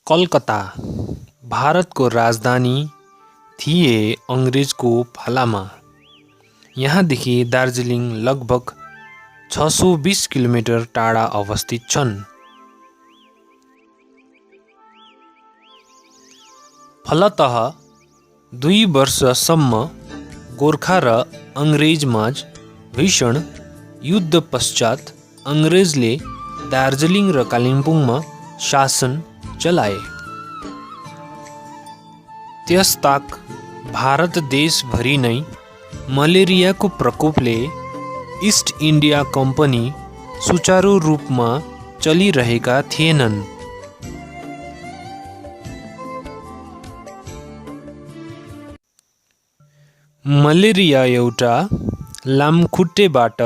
कलकत्ता भारतको राजधानी थिए अङ्ग्रेजको पालामा। यहाँदेखि दार्जिलिङ लगभग 620 किलोमिटर टाढा अवस्थित छन्। फलतः 2 वर्षसम्म गोर्खा र अङ्ग्रेजमाझ भीषण युद्ध पश्चात अङ्ग्रेजले दार्जिलिङ र कालिम्पोङमा शासन चलाए। त्यसताक भारत देशभरि नै मलेरियाको प्रकोपले इस्ट इन्डिया कम्पनी सुचारू रूपमा चलिरहेका थिएनन्। मलेरिया एउटा लामखुट्टेबाट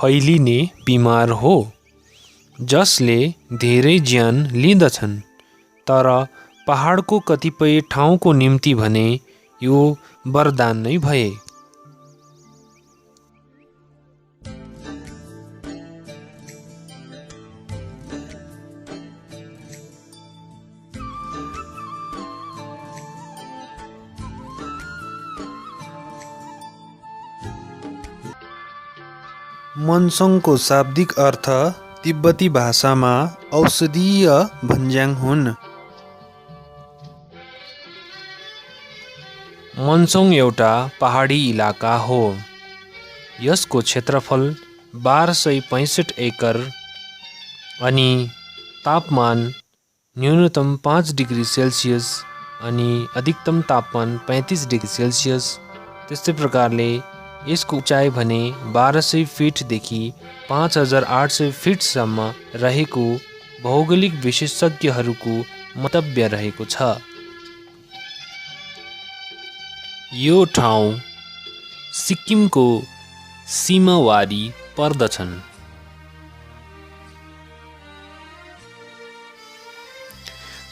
फैलिने बिमार हो जसले धेरै ज्यान लिँदछन्, तर पहाडको कतिपय ठाउँको निम्ति भने यो वरदान नै भए। मनसङको शाब्दिक अर्थ तिब्बती भाषामा औषधीय भन्ज्याङ हुन्। मनसङ एउटा पहाडी इलाका हो। यसको क्षेत्रफल 1265 एकर अनि तापमान न्यूनतम 5 डिग्री सेल्सियस अनि अधिकतम तापमान 35 डिग्री सेल्सियस। त्यस्तै प्रकारले यसको उचाइ भने 1200 फिटदेखि 5800 फिटसम्म रहेको भौगोलिक विशेषज्ञहरूको मन्तव्य रहेको छ। यो ठाउँ सिक्किमको सीमावारी पर्दछन्।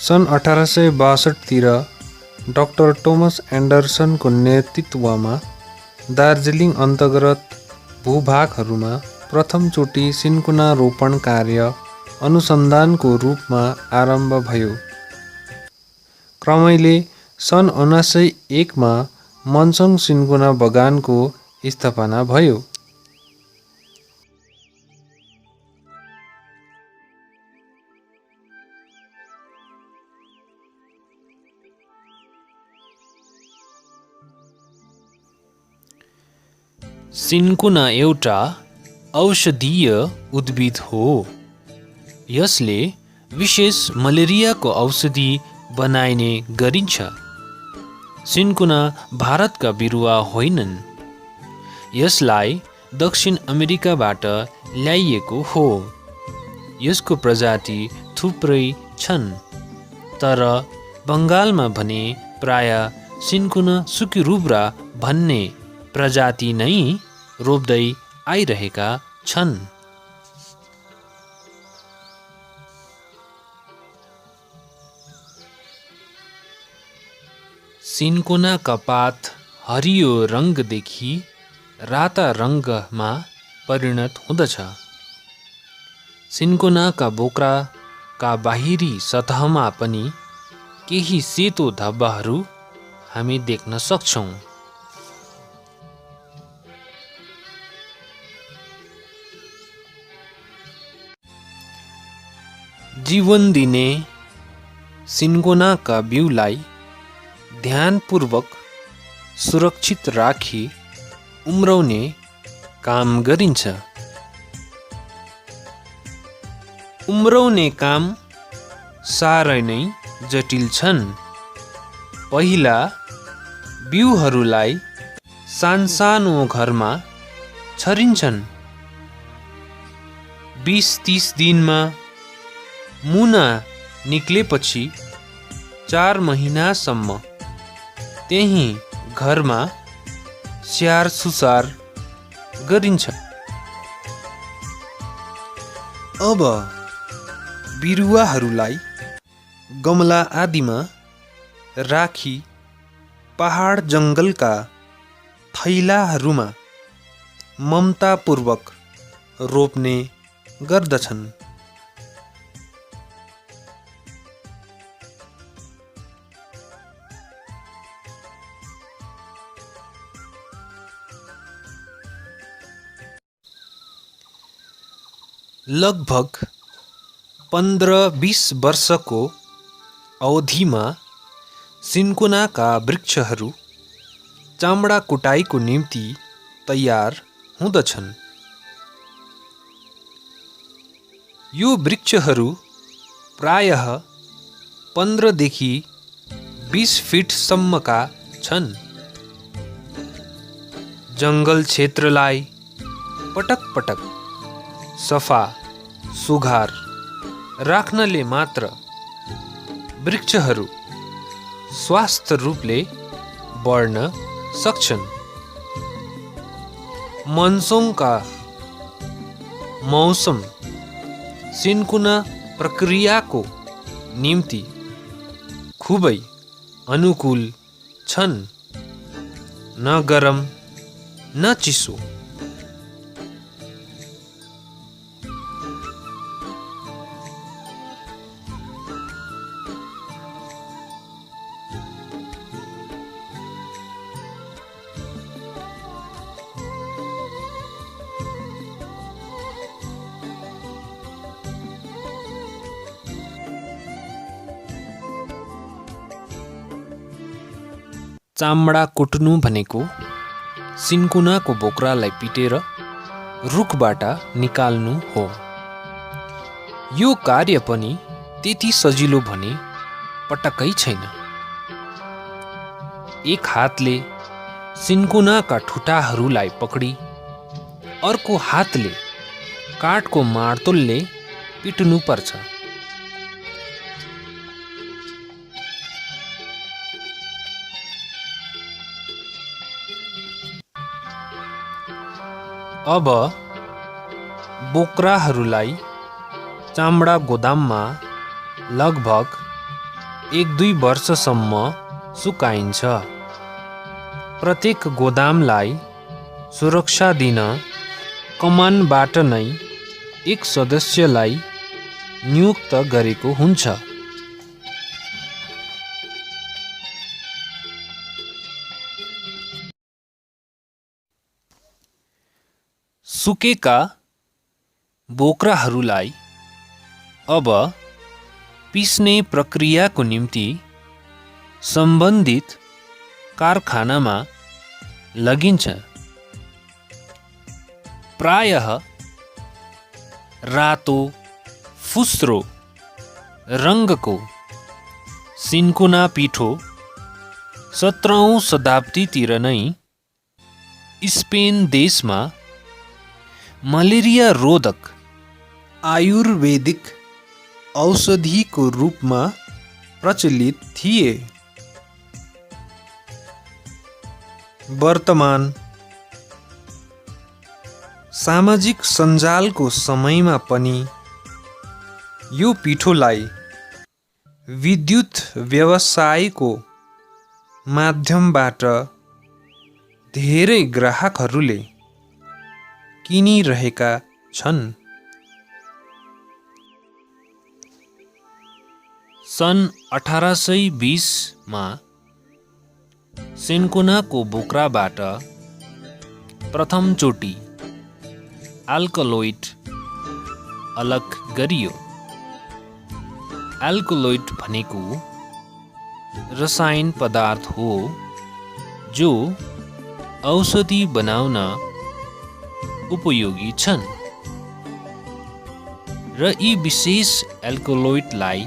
सन् 1862 तिर डाक्टर टोमस एन्डरसनको नेतृत्वमा दार्जिलिङ अन्तर्गत भूभागहरूमा प्रथमचोटि सिन्कोना रोपण कार्य अनुसन्धानको रूपमा आरम्भ भयो। क्रमैले सन् 1901 मा मनसङ सिन्कोना बगानको स्थापना भयो। सिन्कोना एउटा औषधीय उद्भिद हो। यसले विशेष मलेरियाको औषधि बनाइने गरिन्छ। सिन्कोना भारतका बिरुवा होइनन्। यसलाई दक्षिण अमेरिकाबाट ल्याइएको हो। यसको प्रजाति थुप्रै छन्, तर बङ्गालमा भने प्राय सिन्कोना सुकिरुब्रा भन्ने प्रजाति नै रोप्दै आइरहेका छन्। सिन्कोनाका पात हरियो रङदेखि राता रङमा परिणत हुँदछ। सिन्कोनाका बोक्राका बाहिरी सतहमा पनि केही सेतो धब्बाहरू हामी देख्न सक्छौँ। जीवन दिने सिन्कोनाका बिउलाई ध्यानपूर्वक सुरक्षित राखी उम्राउने काम गरिन्छ। उम्राउने काम साह्रै नै जटिल छन्। पहिला बिउहरूलाई सानसानो घरमा छरिन्छन्। 20-30 दिनमा मुना निक्लेपछि 4 महिनासम्म त्यही घरमा स्याहार सुसार गरिन्छ। अब बिरुवाहरूलाई गमला आदिमा राखी पहाड जङ्गलका थैलाहरूमा ममतापूर्वक रोप्ने गर्दछन्। लगभग 15-20 वर्षको अवधिमा सिन्कोनाका वृक्षहरू चामडा कुटाइको निम्ति तयार हुँदछन्। यो वृक्षहरू प्रायः 15 देखि 20 फिटसम्मका छन्। जङ्गल क्षेत्रलाई पटक पटक सफा सुघार राख्नले मात्र वृक्षहरू स्वस्थ रूपले बढ्न सक्छन्। मनसुनका मौसम सिन्कोना प्रक्रियाको निम्ति खुबै अनुकूल छन्। न गरम न चिसो। चामडा कुट्नु भनेको सिन्कोनाको बोक्रालाई पिटेर रुखबाट निकाल्नु हो। यो कार्य पनि त्यति सजिलो भने पटक्कै छैन। एक हातले सिन्कोनाका ठुटाहरूलाई पकडी अर्को हातले काठको मार्तोलले पिट्नु पर्छ। अब बोक्राहरूलाई चामडा गोदाममा लगभग 1-2 वर्षसम्म सुकाइन्छ। प्रत्येक गोदामलाई सुरक्षा दिन कमानबाट नै एक सदस्यलाई नियुक्त गरेको हुन्छ। सुकेका बोक्राहरूलाई अब पिस्ने प्रक्रियाको निम्ति सम्बन्धित कारखानामा लगिन्छ। प्रायः रातो फुस्रो रङ्गको सिन्कोना पिठो 17औं शताब्दीतिर नै स्पेन देशमा मलेरिया रोधक आयुर्वेदिक औषधिको रूपमा प्रचलित थिए। वर्तमान सामाजिक सञ्जालको समयमा पनि यो पिठोलाई विद्युत व्यवसायको माध्यमबाट धेरै ग्राहकहरूले किनिरहेका छन्। सन् 1820 मा सिन्कोनाको बोक्राबाट प्रथमचोटि अल्कलोइड अलग गरियो। अल्कलोइड भनेको रसायन पदार्थ हो जो औषधि बनाउन उपयोगी छन् र यी विशेष एल्कलोइडलाई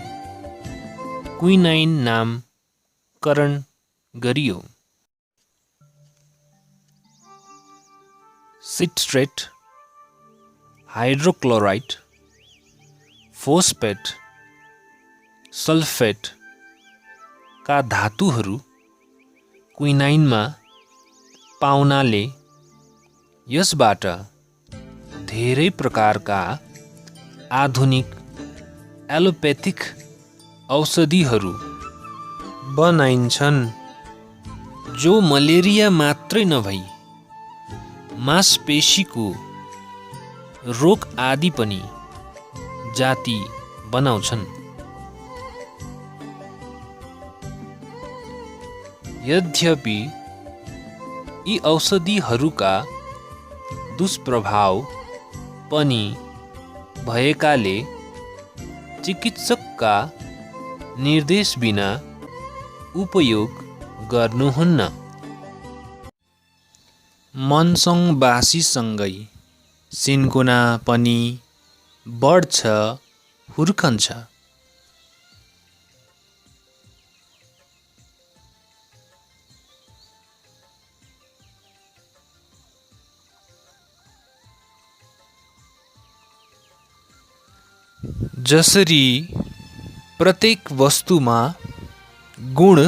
क्विनाइन नामकरण गरियो। सिट्रेट, हाइड्रोक्लोराइड, फोस्फेट, सल्फेट का धातुहरू क्विनाइनमा पाउनाले यसबाट धेरै प्रकारका आधुनिक एलोपैथिक औषधिहरू बनाइन्छन् जो मलेरिया मात्रै नभई मांसपेशीको रोग आदि पनि जाती बनाउँछन्। यद्यपि यी औषधिहरूका दुष्प्रभाव पनि भएकाले चिकित्सकका निर्देश बिना उपयोग गर्नुहुन्न। मन्सङबासीसँगै सिन्कोना पनि बढ्छ, हुर्कन्छ। जसरी प्रत्येक वस्तुमा गुण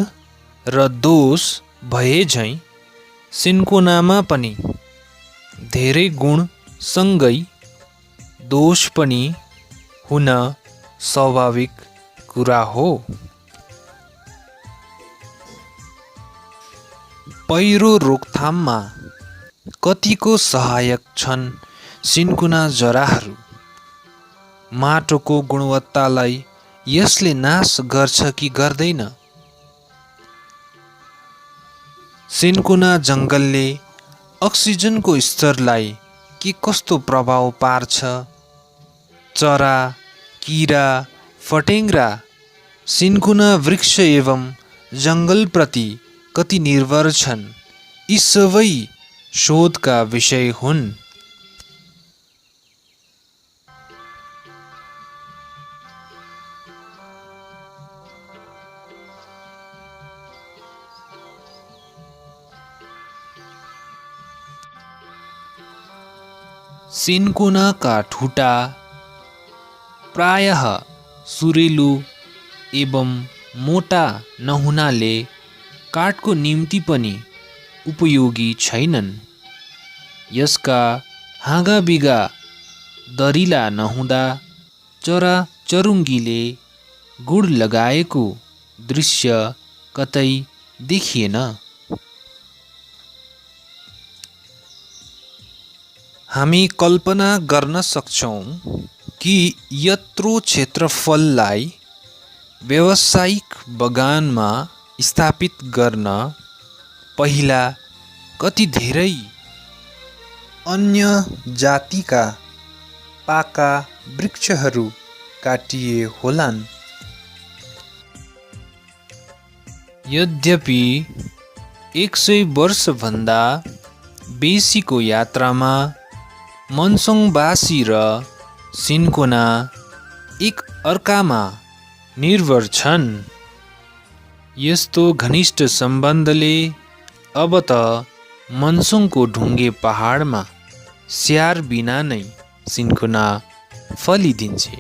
र दोष भएझैं सिन्कोनामा पनि धेरै गुणसँगै दोष पनि हुन स्वाभाविक कुरा हो। पहिरो रोकथाममा कतिको सहायक छन् सिन्कोना जराहरू? माटोको गुणवत्तालाई यसले नाश गर्छ कि गर्दैन? सिन्कोना जङ्गलले अक्सिजनको स्तरलाई के कस्तो प्रभाव पार्छ? चरा, किरा, फटेङ्ग्रा सिन्कोना वृक्ष एवं जङ्गलप्रति कति निर्भर छन्? यी सबै शोधका विषय हुन्। सिन्कोनाका ठुटा प्रायः सुरेलु एवं मोटा नहुनाले काठको निम्ति पनि उपयोगी छैनन्। यसका हाँगाबिगा दरिला नहुँदा चराचरुङ्गीले गुड लगाएको दृश्य कतै देखिएन। हामी कल्पना गर्न सक्छौँ कि यत्रो क्षेत्रफललाई व्यावसायिक बगानमा स्थापित गर्न पहिला कति धेरै अन्य जातिका पाका वृक्षहरू काटिए होलान्। यद्यपि 100 वर्षभन्दा बेसीको यात्रामा मन्सङबासी र सिन्कोना एक अर्कामा निर्भर छन्। यस्तो घनिष्ठ सम्बन्धले अब त मन्सङको ढुङ्गे पहाडमा स्याहार बिना नै सिन्कोना फलिदिन्छे।